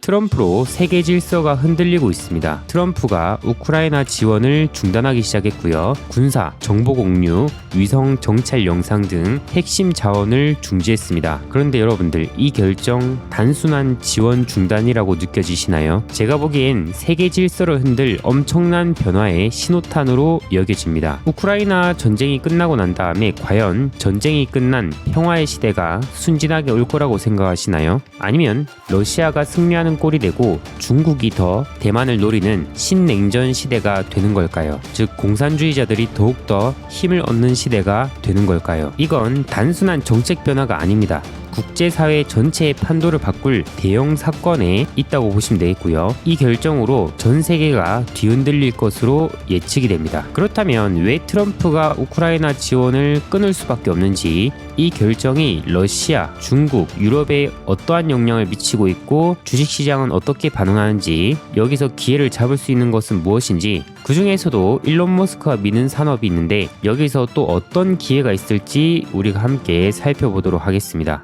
트럼프로 세계 질서가 흔들리고 있습니다. 트럼프가 우크라이나 지원을 중단하기 시작했고요. 군사, 정보 공유, 위성 정찰 영상 등 핵심 자원을 중지했습니다. 그런데 여러분들, 이 결정 단순한 지원 중단이라고 느껴지시나요? 제가 보기엔 세계 질서를 흔들 엄청난 변화의 신호탄으로 여겨집니다. 우크라이나 전쟁이 끝나고 난 다음에 과연 전쟁이 끝난 평화의 시대가 순진하게 올 거라고 생각하시나요? 아니면 러시아가 승리하는 꼴이 되고 중국이 더 대만을 노리는 신냉전 시대가 되는 걸까요? 즉 공산주의자들이 더욱더 힘을 얻는 시대가 되는 걸까요? 이건 단순한 정책 변화가 아닙니다. 국제사회 전체의 판도를 바꿀 대형 사건에 있다고 보시면 되겠고요. 이 결정으로 전 세계가 뒤흔들릴 것으로 예측이 됩니다. 그렇다면 왜 트럼프가 우크라이나 지원을 끊을 수밖에 없는지, 이 결정이 러시아, 중국, 유럽에 어떠한 영향을 미치고 있고 주식시장은 어떻게 반응하는지, 여기서 기회를 잡을 수 있는 것은 무엇인지, 그 중에서도 일론 머스크가 미는 산업이 있는데 여기서 또 어떤 기회가 있을지 우리가 함께 살펴보도록 하겠습니다.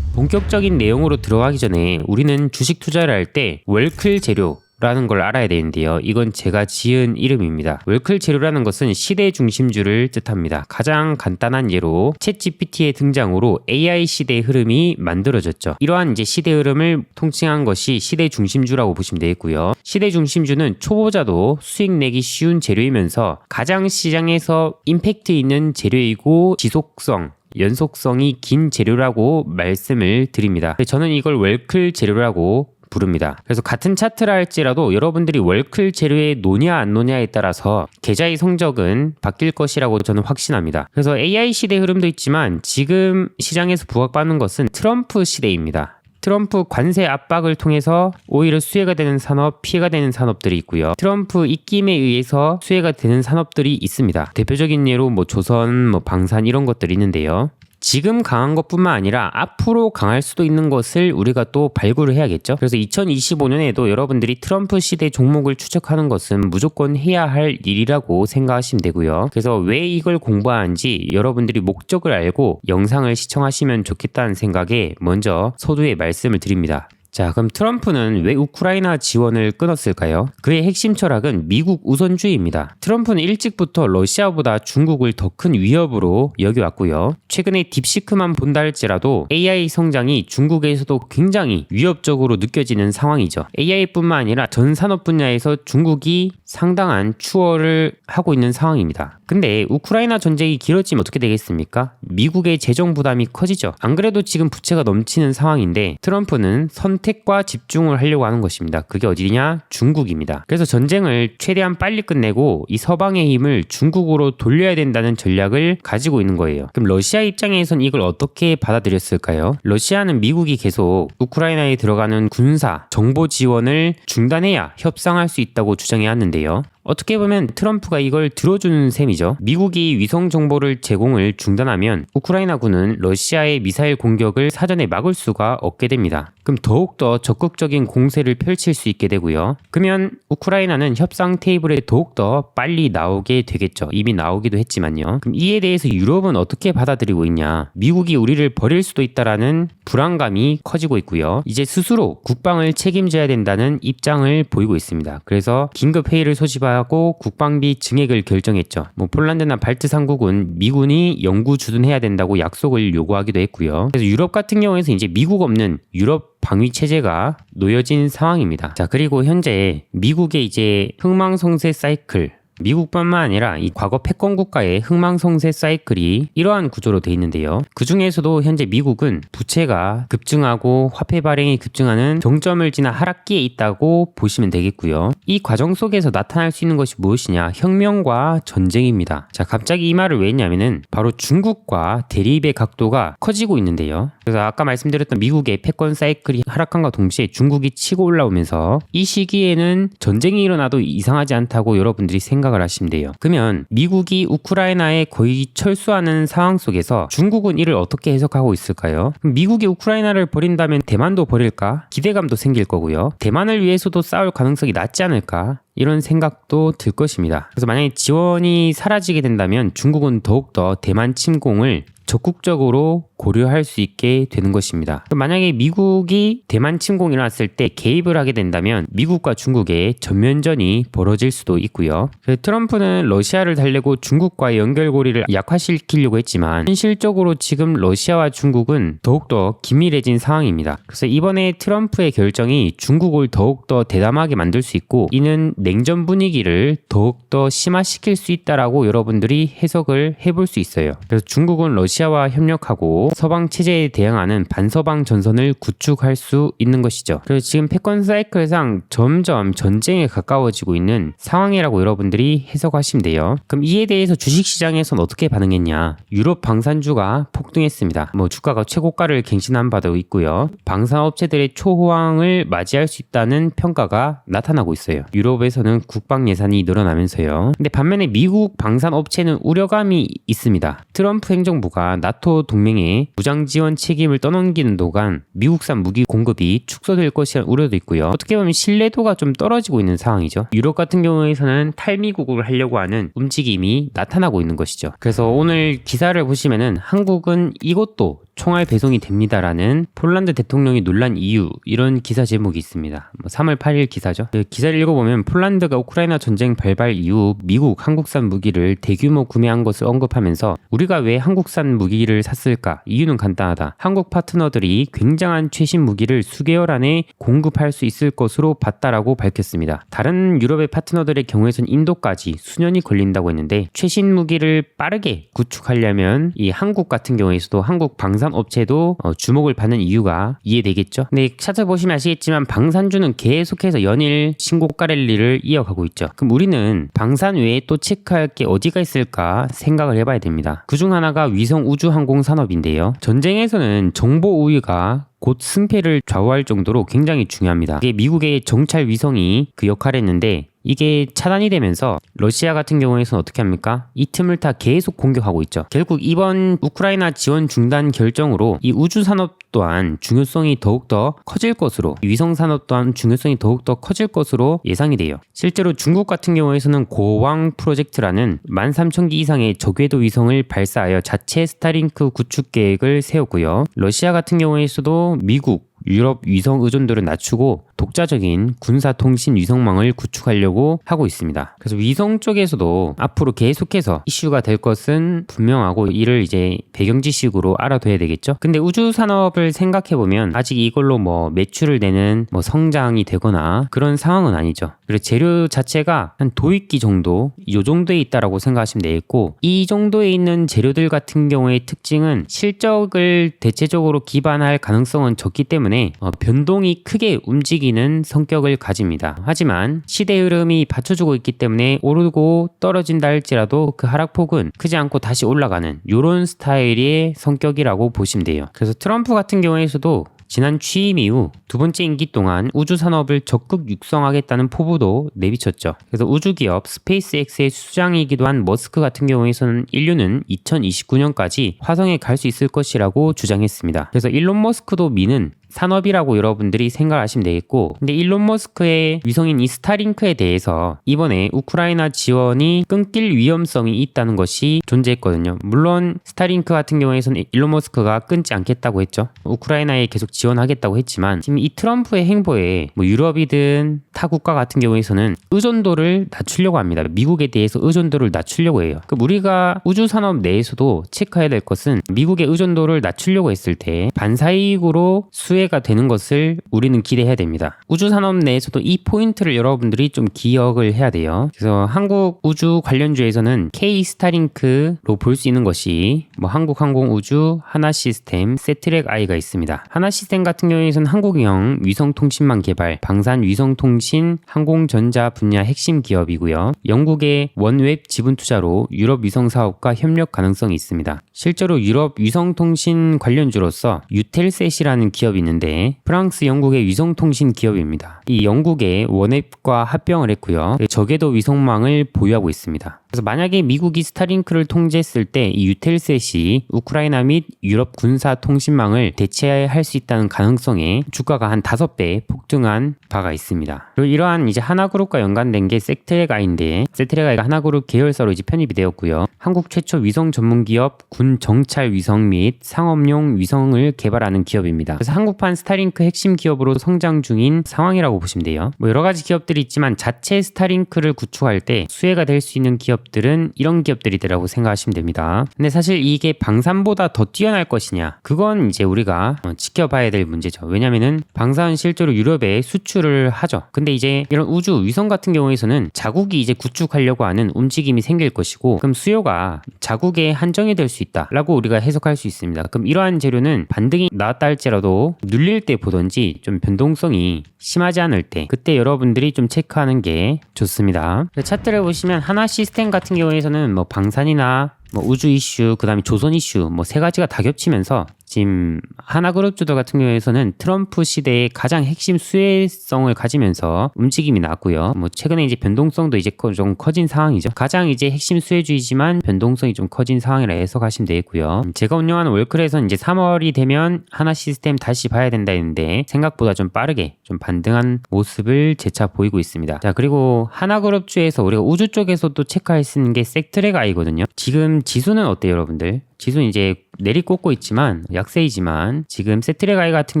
본격적인 내용으로 들어가기 전에 우리는 주식 투자를 할 때 월클 재료라는 걸 알아야 되는데요. 이건 제가 지은 이름입니다. 월클 재료라는 것은 시대 중심주를 뜻합니다. 가장 간단한 예로 챗GPT의 등장으로 AI 시대의 흐름이 만들어졌죠. 이러한 이제 시대 흐름을 통칭한 것이 시대 중심주라고 보시면 되겠고요. 시대 중심주는 초보자도 수익 내기 쉬운 재료이면서 가장 시장에서 임팩트 있는 재료이고 지속성, 연속성이 긴 재료라고 말씀을 드립니다. 저는 이걸 월클 재료라고 부릅니다. 그래서 같은 차트라 할지라도 여러분들이 월클 재료에 노냐 안 노냐에 따라서 계좌의 성적은 바뀔 것이라고 저는 확신합니다. 그래서 AI 시대 흐름도 있지만 지금 시장에서 부각받는 것은 트럼프 시대입니다. 트럼프 관세 압박을 통해서 오히려 수혜가 되는 산업, 피해가 되는 산업들이 있고요. 트럼프 입김에 의해서 수혜가 되는 산업들이 있습니다. 대표적인 예로 조선, 방산 이런 것들이 있는데요. 지금 강한 것뿐만 아니라 앞으로 강할 수도 있는 것을 우리가 또 발굴을 해야겠죠. 그래서 2025년에도 여러분들이 트럼프 시대 종목을 추적하는 것은 무조건 해야 할 일이라고 생각하시면 되고요. 그래서 왜 이걸 공부하는지 여러분들이 목적을 알고 영상을 시청하시면 좋겠다는 생각에 먼저 서두에 말씀을 드립니다. 자, 그럼 트럼프는 왜 우크라이나 지원을 끊었을까요? 그의 핵심 철학은 미국 우선주의입니다. 트럼프는 일찍부터 러시아보다 중국을 더 큰 위협으로 여겨왔고요. 최근에 딥시크만 본다 할지라도 AI 성장이 중국에서도 굉장히 위협적으로 느껴지는 상황이죠. AI뿐만 아니라 전 산업 분야에서 중국이 상당한 추월을 하고 있는 상황입니다. 근데 우크라이나 전쟁이 길어지면 어떻게 되겠습니까? 미국의 재정 부담이 커지죠. 안 그래도 지금 부채가 넘치는 상황인데 트럼프는 선택과 집중을 하려고 하는 것입니다. 그게 어디냐? 중국입니다. 그래서 전쟁을 최대한 빨리 끝내고 이 서방의 힘을 중국으로 돌려야 된다는 전략을 가지고 있는 거예요. 그럼 러시아 입장에선 이걸 어떻게 받아들였을까요? 러시아는 미국이 계속 우크라이나에 들어가는 군사, 정보 지원을 중단해야 협상할 수 있다고 주장해왔는데요. 어떻게 보면 트럼프가 이걸 들어주는 셈이죠. 미국이 위성 정보를 제공을 중단하면 우크라이나군은 러시아의 미사일 공격을 사전에 막을 수가 없게 됩니다. 그럼 더욱더 적극적인 공세를 펼칠 수 있게 되고요. 그러면 우크라이나는 협상 테이블에 더욱더 빨리 나오게 되겠죠. 이미 나오기도 했지만요. 그럼 이에 대해서 유럽은 어떻게 받아들이고 있냐? 미국이 우리를 버릴 수도 있다라는 불안감이 커지고 있고요. 이제 스스로 국방을 책임져야 된다는 입장을 보이고 있습니다. 그래서 긴급 회의를 소집하고 국방비 증액을 결정했죠. 폴란드나 발트 3국은 미군이 영구 주둔해야 된다고 약속을 요구하기도 했고요. 그래서 유럽 같은 경우에서 이제 미국 없는 유럽 방위 체제가 놓여진 상황입니다. 자, 그리고 현재 미국의 이제 흥망성쇠 사이클, 미국뿐만 아니라 이 과거 패권 국가의 흥망성쇠 사이클이 이러한 구조로 되어 있는데요. 그 중에서도 현재 미국은 부채가 급증하고 화폐 발행이 급증하는 정점을 지나 하락기에 있다고 보시면 되겠고요. 이 과정 속에서 나타날 수 있는 것이 무엇이냐? 혁명과 전쟁입니다. 자, 갑자기 이 말을 왜 했냐면은 바로 중국과 대립의 각도가 커지고 있는데요. 그래서 아까 말씀드렸던 미국의 패권 사이클이 하락함과 동시에 중국이 치고 올라오면서 이 시기에는 전쟁이 일어나도 이상하지 않다고 여러분들이 생각을 하시면 돼요. 그러면 미국이 우크라이나에 거의 철수하는 상황 속에서 중국은 이를 어떻게 해석하고 있을까요? 미국이 우크라이나를 버린다면 대만도 버릴까? 기대감도 생길 거고요. 대만을 위해서도 싸울 가능성이 낮지 않을까? 이런 생각도 들 것입니다. 그래서 만약에 지원이 사라지게 된다면 중국은 더욱더 대만 침공을 적극적으로 고려할 수 있게 되는 것입니다. 만약에 미국이 대만 침공이 일어났을 때 개입을 하게 된다면 미국과 중국의 전면전이 벌어질 수도 있고요. 트럼프는 러시아를 달래고 중국과의 연결고리를 약화시키려고 했지만 현실적으로 지금 러시아와 중국은 더욱더 긴밀해진 상황입니다. 그래서 이번에 트럼프의 결정이 중국을 더욱더 대담하게 만들 수 있고 이는 냉전 분위기를 더욱더 심화시킬 수 있다라고 여러분들이 해석을 해볼 수 있어요. 그래서 중국은 러시아와 협력하고 서방 체제에 대응하는 반서방 전선을 구축할 수 있는 것이죠. 그래서 지금 패권 사이클상 점점 전쟁에 가까워지고 있는 상황이라고 여러분들이 해석하시면 돼요. 그럼 이에 대해서 주식시장에서는 어떻게 반응했냐? 유럽 방산주가 폭등했습니다. 주가가 최고가를 갱신한 바도 있고요. 방산업체들의 초호황을 맞이할 수 있다는 평가가 나타나고 있어요. 유럽에서는 국방 예산이 늘어나면서요. 근데 반면에 미국 방산업체는 우려감이 있습니다. 트럼프 행정부가 나토 동맹에 무장 지원 책임을 떠넘기는 동안 미국산 무기 공급이 축소될 것이라는 우려도 있고요. 어떻게 보면 신뢰도가 좀 떨어지고 있는 상황이죠. 유럽 같은 경우에서는 탈미국을 하려고 하는 움직임이 나타나고 있는 것이죠. 그래서 오늘 기사를 보시면은 한국은 이것도 총알 배송이 됩니다라는 폴란드 대통령이 놀란 이유 이런 기사 제목이 있습니다. 3월 8일 기사죠. 기사를 읽어보면 폴란드가 우크라이나 전쟁 발발 이후 미국 한국산 무기를 대규모 구매한 것을 언급하면서 우리가 왜 한국산 무기를 샀을까? 이유는 간단하다. 한국 파트너들이 굉장한 최신 무기를 수개월 안에 공급할 수 있을 것으로 봤다라고 밝혔습니다. 다른 유럽의 파트너들의 경우에선 인도까지 수년이 걸린다고 했는데 최신 무기를 빠르게 구축하려면 이 한국 같은 경우에서도 한국 방산업체도 주목을 받는 이유가 이해되겠죠. 근데 찾아보시면 아시겠지만 방산주는 계속해서 연일 신고가 랠리를 이어가고 있죠. 그럼 우리는 방산 외에 또 체크할 게 어디가 있을까 생각을 해봐야 됩니다. 그중 하나가 위성 우주 항공 산업인데요. 전쟁에서는 정보 우위가 곧 승패를 좌우할 정도로 굉장히 중요합니다. 이게 미국의 정찰 위성이 그 역할을 했는데 이게 차단이 되면서 러시아 같은 경우에서는 어떻게 합니까? 이 틈을 타 계속 공격하고 있죠. 결국 이번 우크라이나 지원 중단 결정으로 이 우주 산업 또한 중요성이 더욱더 커질 것으로 위성 산업 또한 중요성이 더욱더 커질 것으로 예상이 돼요. 실제로 중국 같은 경우에서는 고왕 프로젝트라는 13,000기 이상의 저궤도 위성을 발사하여 자체 스타링크 구축 계획을 세웠고요. 러시아 같은 경우에서도 미국 유럽 위성 의존도를 낮추고 독자적인 군사통신 위성망을 구축하려고 하고 있습니다. 그래서 위성 쪽에서도 앞으로 계속해서 이슈가 될 것은 분명하고 이를 이제 배경지식으로 알아둬야 되겠죠. 근데 우주 산업을 생각해보면 아직 이걸로 매출을 내는 성장이 되거나 그런 상황은 아니죠. 그리고 재료 자체가 한 도입기 정도 이 정도에 있다라고 생각하시면 되겠고 이 정도에 있는 재료들 같은 경우의 특징은 실적을 대체적으로 기반할 가능성은 적기 때문에 변동이 크게 움직이는 성격을 가집니다. 하지만 시대 흐름이 받쳐주고 있기 때문에 오르고 떨어진다 할지라도 그 하락폭은 크지 않고 다시 올라가는 이런 스타일의 성격이라고 보시면 돼요. 그래서 트럼프 같은 경우에서도 지난 취임 이후 두 번째 임기 동안 우주 산업을 적극 육성하겠다는 포부도 내비쳤죠. 그래서 우주기업 스페이스X의 수장이기도 한 머스크 같은 경우에서는 인류는 2029년까지 화성에 갈 수 있을 것이라고 주장했습니다. 그래서 일론 머스크도 미는 산업이라고 여러분들이 생각하시면 되겠고 근데 일론 머스크의 위성인 이 스타링크에 대해서 이번에 우크라이나 지원이 끊길 위험성이 있다는 것이 존재했거든요. 물론 스타링크 같은 경우에서는 일론 머스크가 끊지 않겠다고 했죠. 우크라이나에 계속 지원하겠다고 했지만 지금 이 트럼프의 행보에 유럽이든 타 국가 같은 경우에서는 의존도를 낮추려고 합니다. 미국에 대해서 의존도를 낮추려고 해요. 그럼 우리가 우주 산업 내에서도 체크해야 될 것은 미국의 의존도를 낮추려고 했을 때 반사이익으로 수혜가 되는 것을 우리는 기대해야 됩니다. 우주 산업 내에서도 이 포인트를 여러분들이 좀 기억을 해야 돼요. 그래서 한국 우주 관련주에서는 K 스타링크로 볼 수 있는 것이 한국항공우주, 하나시스템, 세트랙I가 있습니다. 하나시스템 같은 경우에는 한국형 위성통신망 개발, 방산 위성통신, 항공전자 분야 핵심 기업이고요. 영국의 원웹 지분 투자로 유럽 위성 사업과 협력 가능성이 있습니다. 실제로 유럽 위성통신 관련주로서 유텔셋이라는 기업이 있는데 프랑스, 영국의 위성통신 기업입니다. 이 영국의 원웹과 합병을 했고요. 저궤도 위성망을 보유하고 있습니다. 그래서 만약에 미국이 스타링크를 통제했을 때 이 유텔셋이 우크라이나 및 유럽 군사 통신망을 대체할 수 있다는 가능성에 주가가 한 5배 폭등한 바가 있습니다. 그리고 이러한 이제 하나그룹과 연관된 게 섹트레가인데, 섹트레가가 하나그룹 계열사로 이제 편입이 되었고요. 한국 최초 위성 전문 기업 군 정찰 위성 및 상업용 위성을 개발하는 기업입니다. 그래서 한국판 스타링크 핵심 기업으로 성장 중인 상황이라고 보시면 돼요. 뭐 여러 가지 기업들이 있지만 자체 스타링크를 구축할 때 수혜가 될 수 있는 기업들은 이런 기업들이라고 생각하시면 됩니다. 근데 사실 이게 방산보다 더 뛰어날 것이냐, 그건 이제 우리가 지켜봐야 될 문제죠. 왜냐면은 방산은 실제로 유럽에 수출을 하죠. 근데 이제 이런 우주 위성 같은 경우에서는 자국이 이제 구축하려고 하는 움직임이 생길 것이고, 그럼 수요가 자국에 한정이 될 수 있다라고 우리가 해석할 수 있습니다. 그럼 이러한 재료는 반등이 나왔다 할지라도 눌릴 때 보던지 좀 변동성이 심하지 않을 때, 그때 여러분들이 좀 체크하는 게 좋습니다. 차트를 보시면 하나 시스템 같은 경우에서는 뭐 방산이나 뭐 우주 이슈, 그 다음에 조선 이슈, 뭐 세 가지가 다 겹치면서 지금 하나그룹주들 같은 경우에서는 트럼프 시대의 가장 핵심 수혜성을 가지면서 움직임이 나왔고요. 뭐 최근에 이제 변동성도 이제 좀 커진 상황이죠. 가장 이제 핵심 수혜주이지만 변동성이 좀 커진 상황이라 해석하시면 되겠고요. 제가 운영하는 월클에서는 이제 3월이 되면 하나 시스템 다시 봐야 된다 했는데 생각보다 좀 빠르게 좀 반등한 모습을 재차 보이고 있습니다. 자, 그리고 하나그룹주에서 우리가 우주 쪽에서도 체크할 수 있는 게 섹트레가이거든요. 지금 지수는 어때요, 여러분들? 지수는 이제 내리꽂고 있지만 약세이지만 지금 섹트레가이 같은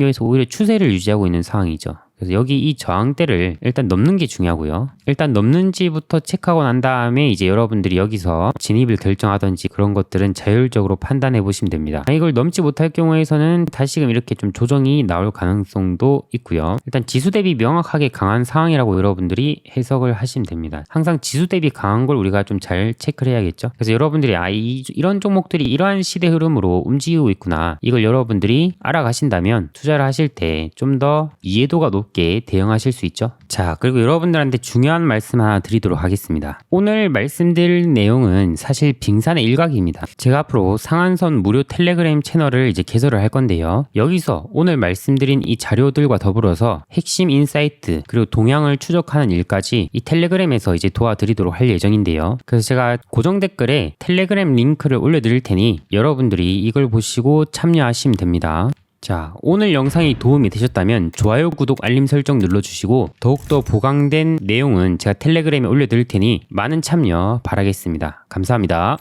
경우에서 오히려 추세를 유지하고 있는 상황이죠. 그래서 여기 이 저항대를 일단 넘는 게 중요하고요. 일단 넘는지부터 체크하고 난 다음에 이제 여러분들이 여기서 진입을 결정하든지 그런 것들은 자율적으로 판단해 보시면 됩니다. 이걸 넘지 못할 경우에서는 다시금 이렇게 좀 조정이 나올 가능성도 있고요. 일단 지수 대비 명확하게 강한 상황이라고 여러분들이 해석을 하시면 됩니다. 항상 지수 대비 강한 걸 우리가 좀 잘 체크를 해야겠죠. 그래서 여러분들이 이런 종목들이 이러한 시대 흐름으로 움직이고 있구나, 이걸 여러분들이 알아가신다면 투자를 하실 때 좀 더 이해도가 높게 대응하실 수 있죠. 자, 그리고 여러분들한테 중요한 말씀 하나 드리도록 하겠습니다. 오늘 말씀드릴 내용은 사실 빙산의 일각입니다. 제가 앞으로 상한선 무료 텔레그램 채널을 이제 개설을 할 건데요. 여기서 오늘 말씀드린 이 자료들과 더불어서 핵심 인사이트 그리고 동향을 추적하는 일까지 이 텔레그램에서 이제 도와드리도록 할 예정인데요. 그래서 제가 고정 댓글에 텔레그램 링크를 올려드릴 테니 여러분들이 이걸 보시고 참여하시면 됩니다. 자, 오늘 영상이 도움이 되셨다면 좋아요, 구독, 알림 설정 눌러주시고 더욱더 보강된 내용은 제가 텔레그램에 올려드릴 테니 많은 참여 바라겠습니다. 감사합니다.